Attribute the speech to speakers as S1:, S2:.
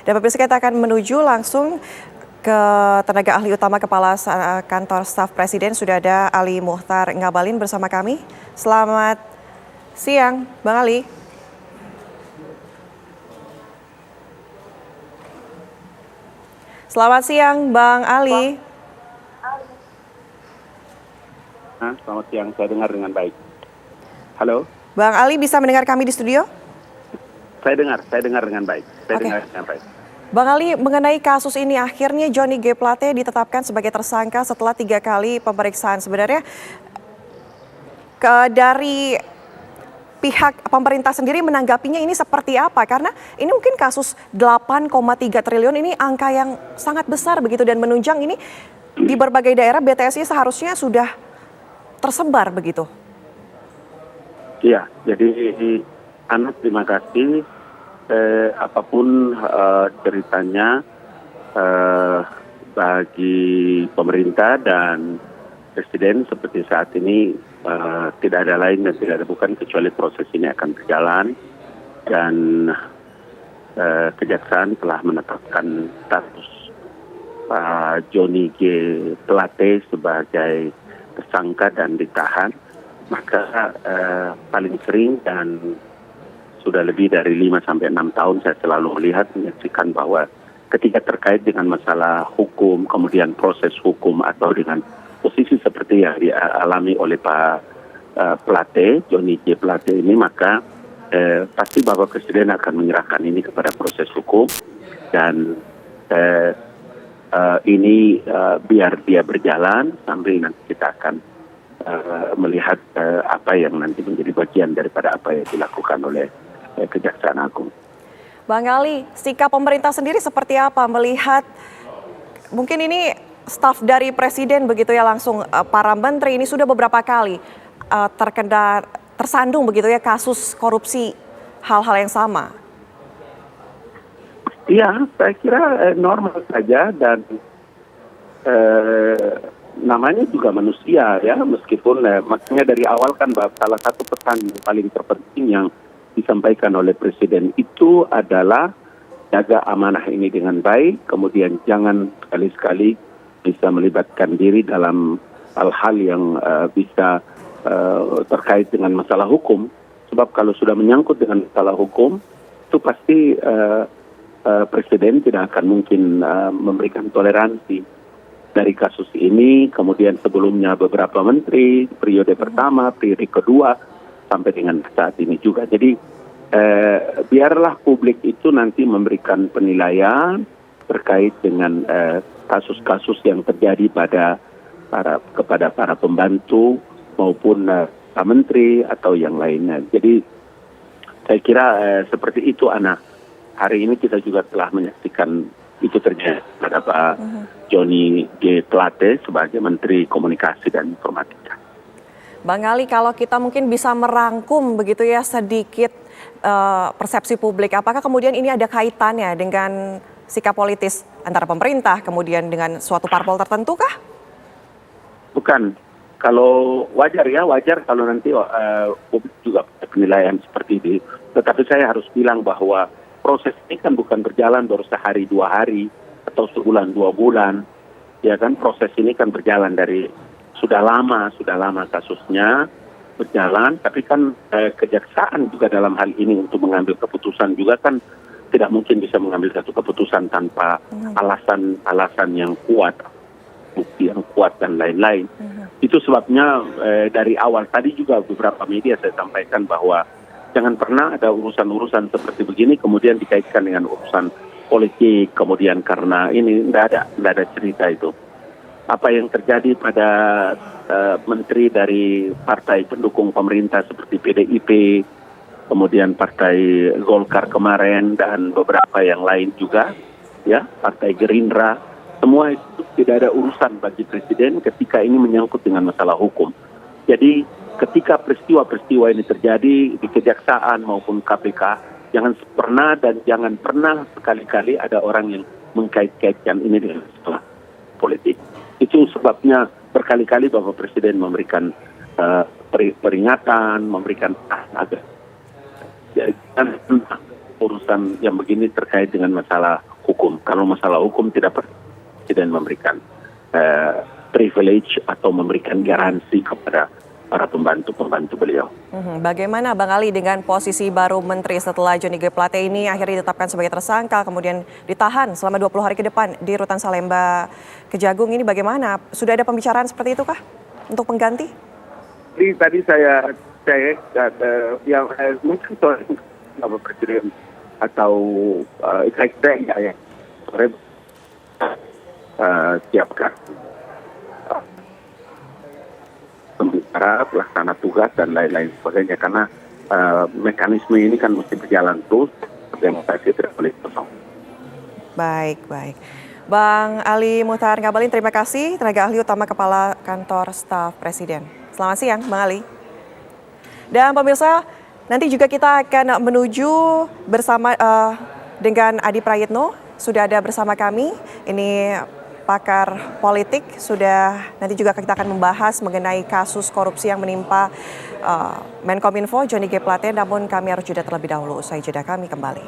S1: Dan pemirsa kita akan menuju langsung ke tenaga ahli utama Kepala Kantor Staf Presiden. Sudah ada Ali Muchtar Ngabalin bersama kami. Selamat siang, Bang Ali. Selamat siang, Bang Ali.
S2: Selamat siang, saya dengar dengan baik. Halo?
S1: Bang Ali bisa mendengar kami di studio?
S2: Saya dengar dengan baik. Bang
S1: Ali, mengenai kasus ini akhirnya Johnny G. Plate ditetapkan sebagai tersangka setelah 3 kali pemeriksaan. Sebenarnya dari pihak pemerintah sendiri menanggapinya ini seperti apa? Karena ini mungkin kasus 8,3 triliun ini angka yang sangat besar begitu dan menunjang ini di berbagai daerah BTS-nya seharusnya sudah tersebar begitu.
S2: Iya, jadi Anas terima kasih. Apapun ceritanya bagi pemerintah dan presiden seperti saat ini tidak ada lain dan tidak ada bukan kecuali proses ini akan berjalan dan kejaksaan telah menetapkan status Johnny G. Plate sebagai tersangka dan ditahan, maka paling sering dan sudah lebih dari 5 sampai 6 tahun saya selalu menyaksikan bahwa ketika terkait dengan masalah hukum, kemudian proses hukum atau dengan posisi seperti yang dialami oleh Pak Plate, Johnny G. Plate ini, maka pasti Bapak Presiden akan menyerahkan ini kepada proses hukum dan ini biar dia berjalan sambil nanti kita akan melihat apa yang nanti menjadi bagian daripada apa yang dilakukan oleh Kejaksaan Agung.
S1: Bang Ali, sikap pemerintah sendiri seperti apa melihat mungkin ini staf dari Presiden begitu ya langsung para menteri ini sudah beberapa kali tersandung begitu ya kasus korupsi hal-hal yang sama?
S2: Iya, saya kira normal saja dan namanya juga manusia ya, meskipun makanya dari awal kan salah satu pesan yang paling terpenting yang disampaikan oleh Presiden itu adalah jaga amanah ini dengan baik, kemudian jangan sekali-sekali bisa melibatkan diri dalam hal-hal yang bisa terkait dengan masalah hukum, sebab kalau sudah menyangkut dengan masalah hukum itu pasti Presiden tidak akan mungkin memberikan toleransi. Dari kasus ini, kemudian sebelumnya beberapa menteri, periode pertama, periode kedua, sampai dengan saat ini juga. Jadi biarlah publik itu nanti memberikan penilaian terkait dengan kasus-kasus yang terjadi kepada para pembantu maupun menteri atau yang lainnya. Jadi saya kira seperti itu, Ana. Hari ini kita juga telah menyaksikan itu terjadi pada Pak Johnny G. Plate sebagai Menteri Komunikasi dan Informatika.
S1: Bang Ali, kalau kita mungkin bisa merangkum begitu ya sedikit persepsi publik, apakah kemudian ini ada kaitannya dengan sikap politis antara pemerintah kemudian dengan suatu parpol tertentu kah?
S2: Bukan. Kalau wajar kalau nanti publik juga penilaian seperti ini. Tetapi saya harus bilang bahwa proses ini kan bukan berjalan baru sehari 2 hari atau sebulan 2 bulan. Ya kan, proses ini kan berjalan dari sudah lama kasusnya berjalan, tapi kan kejaksaan juga dalam hal ini untuk mengambil keputusan juga kan tidak mungkin bisa mengambil satu keputusan tanpa alasan yang kuat, bukti yang kuat dan lain-lain. Itu sebabnya dari awal tadi juga beberapa media saya sampaikan bahwa jangan pernah ada urusan-urusan seperti begini kemudian dikaitkan dengan urusan politik, kemudian karena ini tidak ada cerita itu. Apa yang terjadi pada menteri dari partai pendukung pemerintah seperti PDIP, kemudian partai Golkar kemarin dan beberapa yang lain juga, ya, partai Gerindra, semua itu tidak ada urusan bagi Presiden ketika ini menyangkut dengan masalah hukum. Jadi ketika peristiwa-peristiwa ini terjadi di Kejaksaan maupun KPK, jangan pernah sekali-kali ada orang yang mengkait-kaitkan ini dengan masalah politik. Itu sebabnya berkali-kali Bapak Presiden memberikan peringatan, memberikan agar urusan yang begini terkait dengan masalah hukum. Kalau masalah hukum tidak pernah Presiden memberikan privilege atau memberikan garansi kepada para pembantu-pembantu beliau.
S1: Bagaimana Bang Ali dengan posisi baru Menteri setelah Johnny G. Plate ini akhirnya ditetapkan sebagai tersangka, kemudian ditahan selama 20 hari ke depan di Rutan Salemba, Kejagung ini bagaimana? Sudah ada pembicaraan seperti itu kah untuk pengganti?
S2: Jadi tadi saya mungkin Bapak Presiden atau saya ya sore siapkan pembicara, pelaksana tugas dan lain-lain sebagainya karena mekanisme ini kan mesti berjalan terus, demokrasi tidak boleh kosong.
S1: Baik. Bang Ali Muhtar Ngabalin, terima kasih, tenaga ahli utama Kepala Kantor Staf Presiden. Selamat siang, Bang Ali. Dan pemirsa, nanti juga kita akan menuju bersama dengan Adi Prayitno, sudah ada bersama kami. Ini pakar politik, nanti juga kita akan membahas mengenai kasus korupsi yang menimpa Menkominfo Johnny G. Plate, namun kami harus jeda terlebih dahulu. Usai jeda kami kembali.